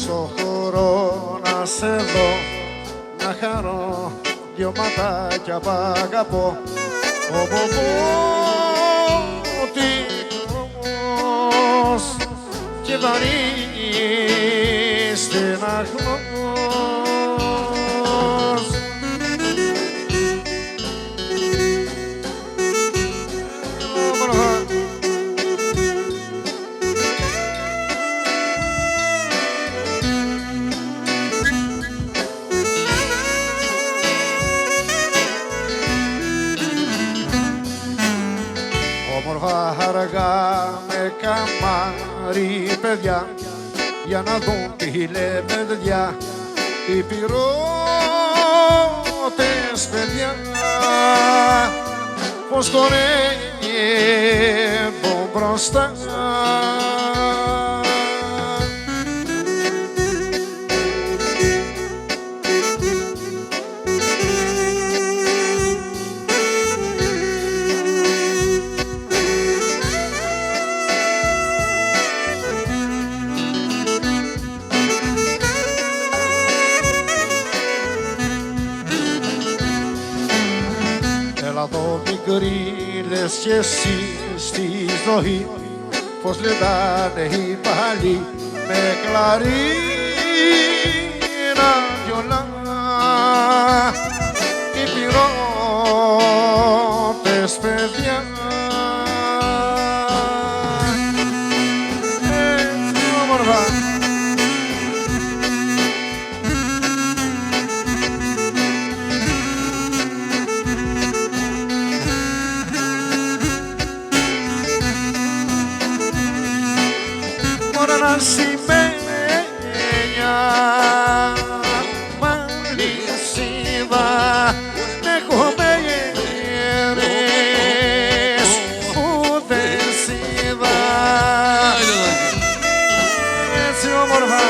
στο χώρο να σε δω, να χαρώ δυο ματάκια που αγαπώ. Τίμος και βαρύ στεναχνός. Όμορφα αργά με καμάρι παιδιά, για να δουν τη λεβεδιά οι πυρώτες παιδιά, πως χορεύουν μπροστά. Έλα εδώ μικρή, λες κι εσύ στη ζωή, πως λετάνε οι παλιοί με κλαρίνα βιολά, οι πυρώτες παιδιά. Όμορφα. Μόνα σημαίνια μαλισίδα, έχουμε γέρες που δεν σίδα. Έτσι όμορφα.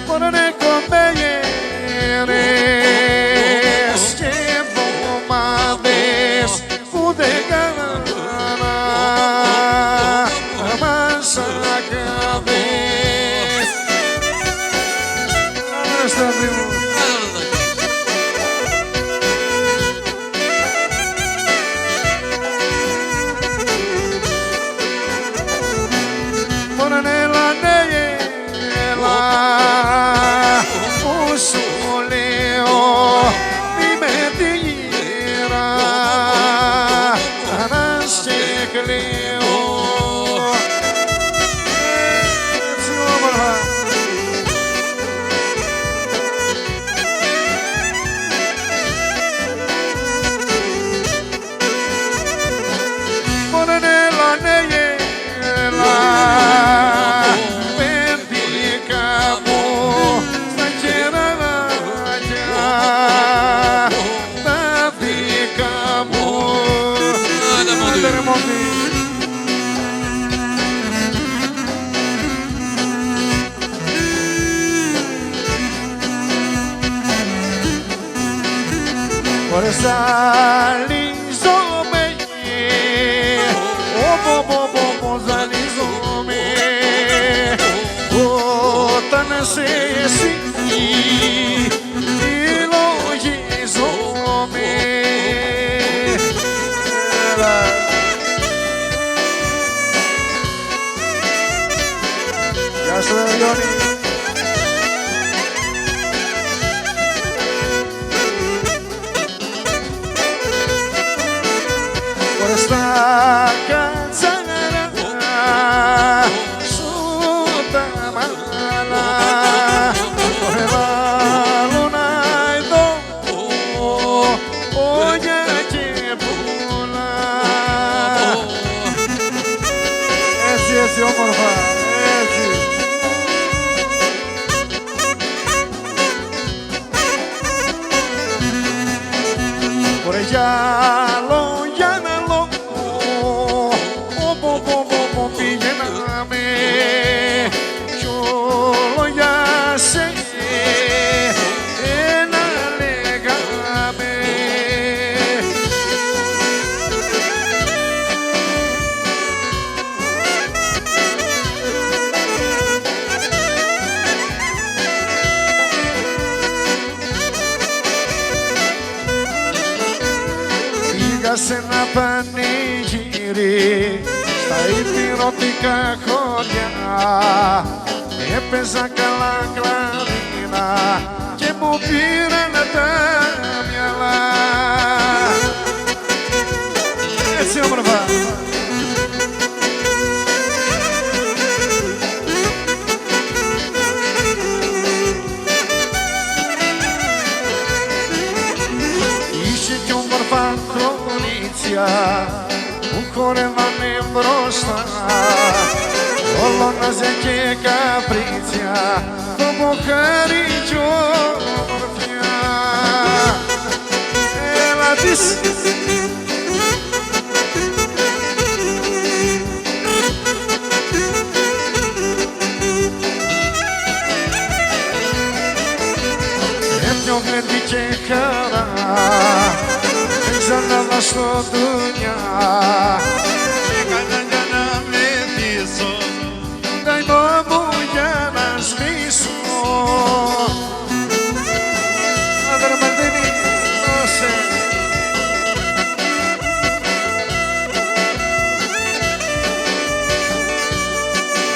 Μόνα έχουμε γέρες και εβδομάδες που δεν κάνα μας αγάπες. Μόνο έλα, ναι, έλα, που σου λέω, μη με τη γύρα, να σε κλαίω. Έτσι όμορφα. Μόνο έλα, ναι, έλα, παιδικά μου, στα κεράκια, τα δικά μου. Άντε ρε μόνοι. Ωρες ζαλίζομαι, όπως ζαλίζομαι, όταν σε εσύ λογίζομαι. Γεια σου Γιώργη. Ωρες τα κατσάρα σου τα μάλα, ωρε βάλουν εδώ όγια και πουλά. Έτσι, έτσι όμορφα, έτσι. Ωρε γυάλο, γυάλο, πήγαιναμε κι όλο για σε ένα πανηγύρι στα υπηρωτικά χωριά. Έπαιζα καλά κλαρίνα και μου πήρανε τα μυαλά. Έτσι όμορφα. Είχε κι όμορφα κορίτσια που χορεύανε μπροστά, όλωναζε και καπρίτσια, το μποχάρι κι όμορφια. Έλα της! Έπιωγνε και χαρά, δεν ξαναδά στο δουλειά. Έκανα για να με ντύσω, Καημό μου για να σβήσω. Άντρα Μαντίνη, δώσε.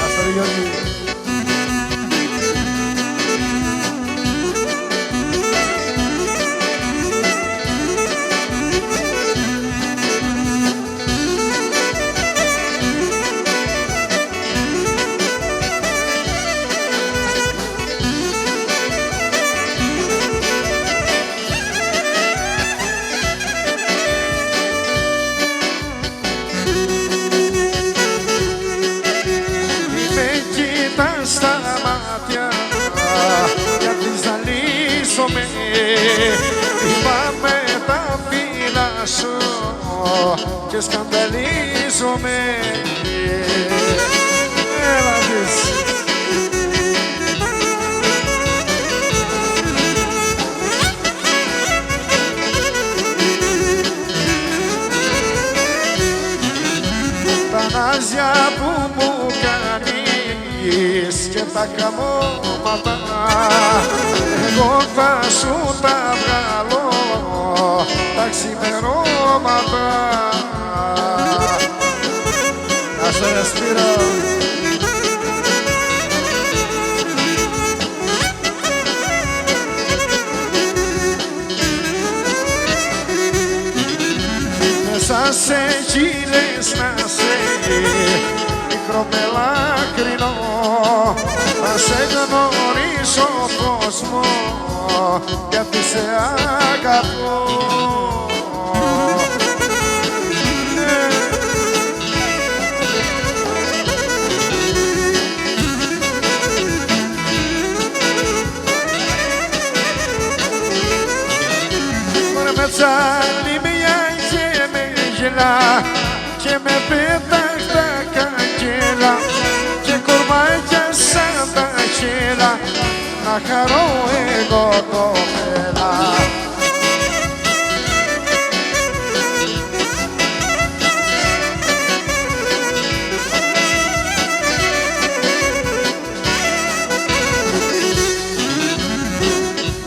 Ας το Γιώργη. Στα μάτια γιατί ζαλίζομαι, θυμάμαι τα φύλλα σου και σκανδαλίζομαι. Έλα της. Τα νάζια που μου κάνεις και τα καμώματα, εγώ θα σου τα βγάλω τα ξημερώματα. Να σε ρεσπίρω. Μέσα σε χείλες να σε μικρομελάκρινο, θα σε γνωρίσω κόσμο γιατί σε αγαπώ. Μωρέ με τσαλίμια και με γελά και με πέταχτα καγγέλα και κορμάκια σαν τα χέλα να χαρώ εγώ κοπέλα.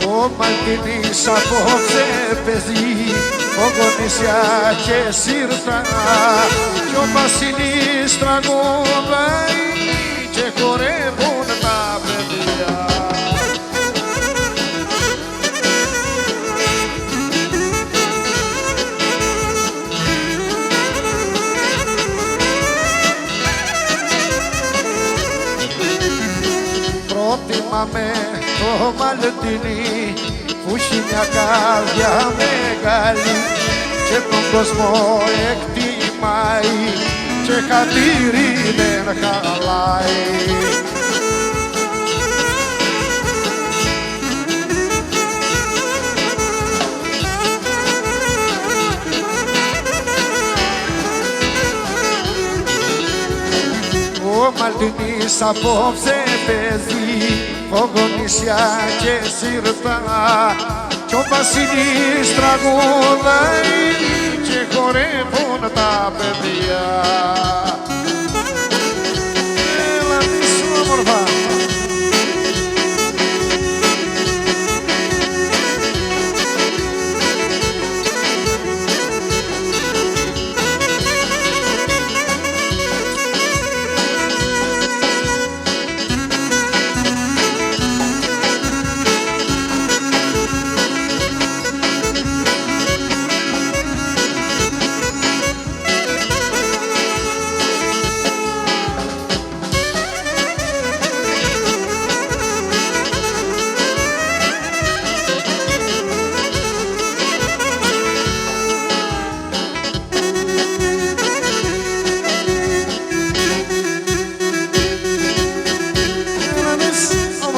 Ο Μαλτινής απόψε παιδί, ο Γονίσια και Σύρτα κι ο Βασιλής τραγουδάει και χορεύουν τα παιδιά. Πρότιμαμε το Μαλτινί που έχει μια καρδιά μεγάλη και τον κόσμο εκτιμάει και χατήρι δεν χαλάει. Ο Μαλτινής απόψε παίζει Φωγονίσια και Σύρτα κι ο Βασιλής τραγουδάει και χορεύουν τα παιδιά. Έλα τι σου όμορφα.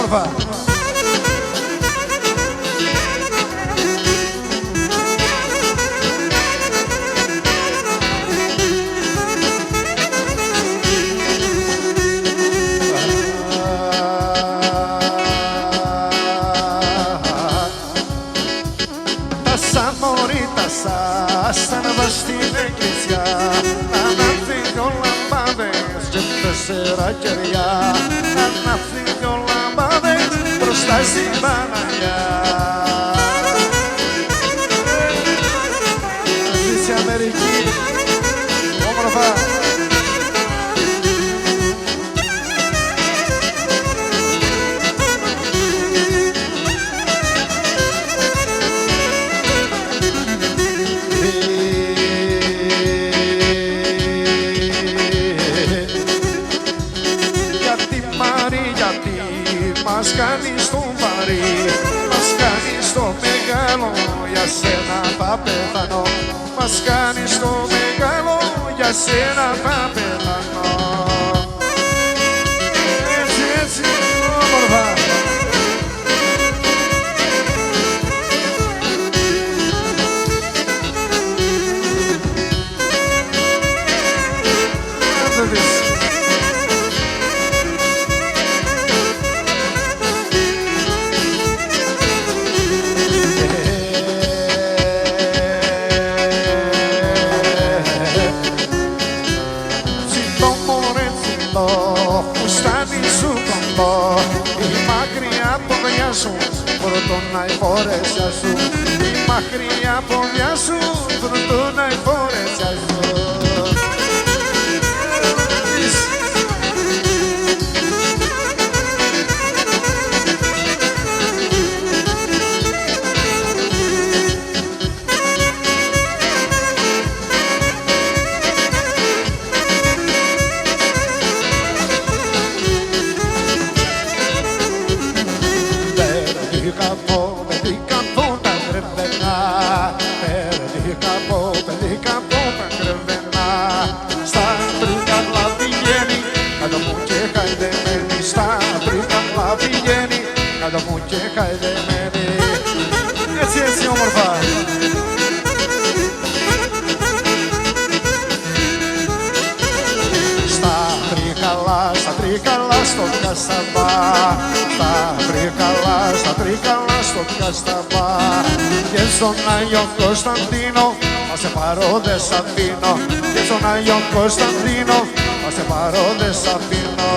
όμορφα. Σαν να βάζει στην εκκλησιά, ανάφθει δυο λαμπάδες και 4 κεριά. Ανάφθει δυο λαμπάδες μπροστά στην Παναγιά. Ζήσει Αμερική, όμορφα. Μας κάνεις το βαρύ, μας κάνεις το μεγάλο, για σένα θα πεθάνω. Μας κάνεις το μεγάλο, για σένα θα πεθάνω. Έτσι, έτσι, όμορφα. Φροντώνα η φορέσια σου, η μακριά πόδια σου, φροντώνα η φορέσια σου. Κάτω μου και χαϊδεμένη. Έτσι, έτσι, όμορφα. Στα τρίκαλα στο Κασταμπά. Στα τρίκαλα στο Κασταμπά. Και στον Άγιο Κωνσταντίνο, μα σε πάρω δε σ' αφήνω. Και στον Άγιο Κωνσταντίνο, μα σε πάρω δε σ' αφήνω.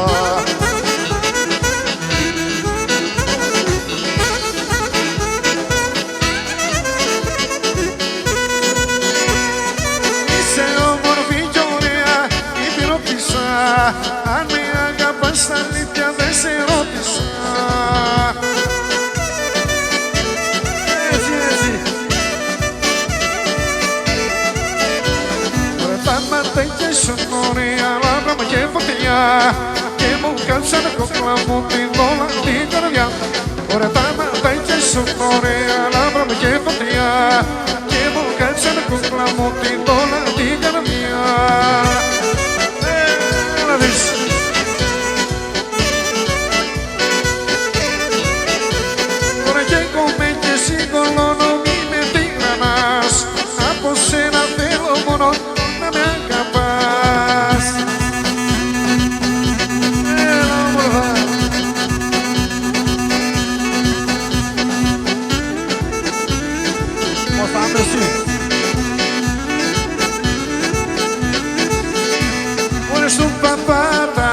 Αν με αγαπάς τα αλήθεια δεν σε ρώτησα. Έτσι, έτσι. Ωραία τα ματάκια σου ωραία, λάμπραμα και φωτιά, και μου κάψανε κόκλα μου την δόλα την καρδιά. Ωραία τα ματάκια σου ωραία, λάμπραμα και φωτιά, και μου κάψανε κόκλα μου την δόλα την καρδιά. Τώρα και κομμέ και συγκολώνω μη με τυραννάς. Από σένα θέλω μόνο να με αγαπάς. Έλα όμορφα. Πώς θα είμαι εσύ. Μόλις του παπάτα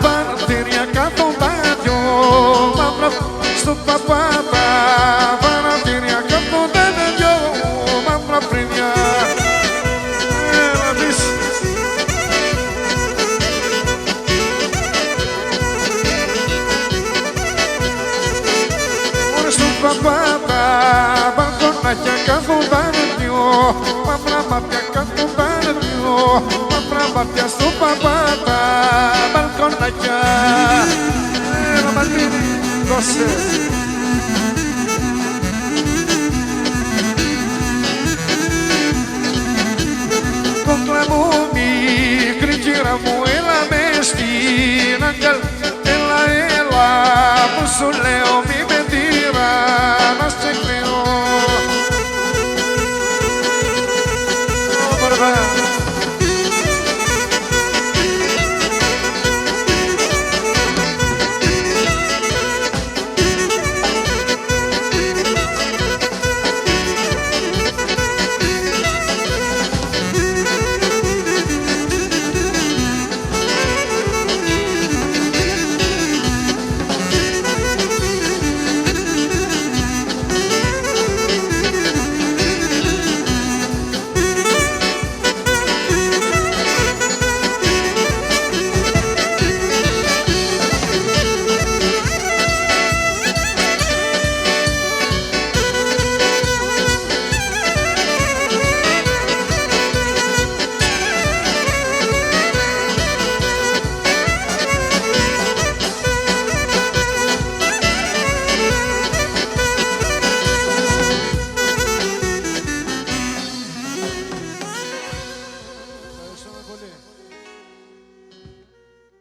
παρατήρια κάτω μπάδιο. Μαύρα στο παπάτα παρατήρια κάτω μπάδιο. Μαύρα πρινιά. Έλα δεις. Μόλις του παπάτα μπαλκονάκια κάτω μπάδιο. Μαύρα μάτια κάτω μπάδιο. Μαύρα μάτια στο παπάτα μπαλκονάκια. Έλα μαλίνι, δώσε. Κόκλα μου μικρή κύρα μου, έλα μες στην αγκαλιά. Έλα, έλα, που σου σου λέω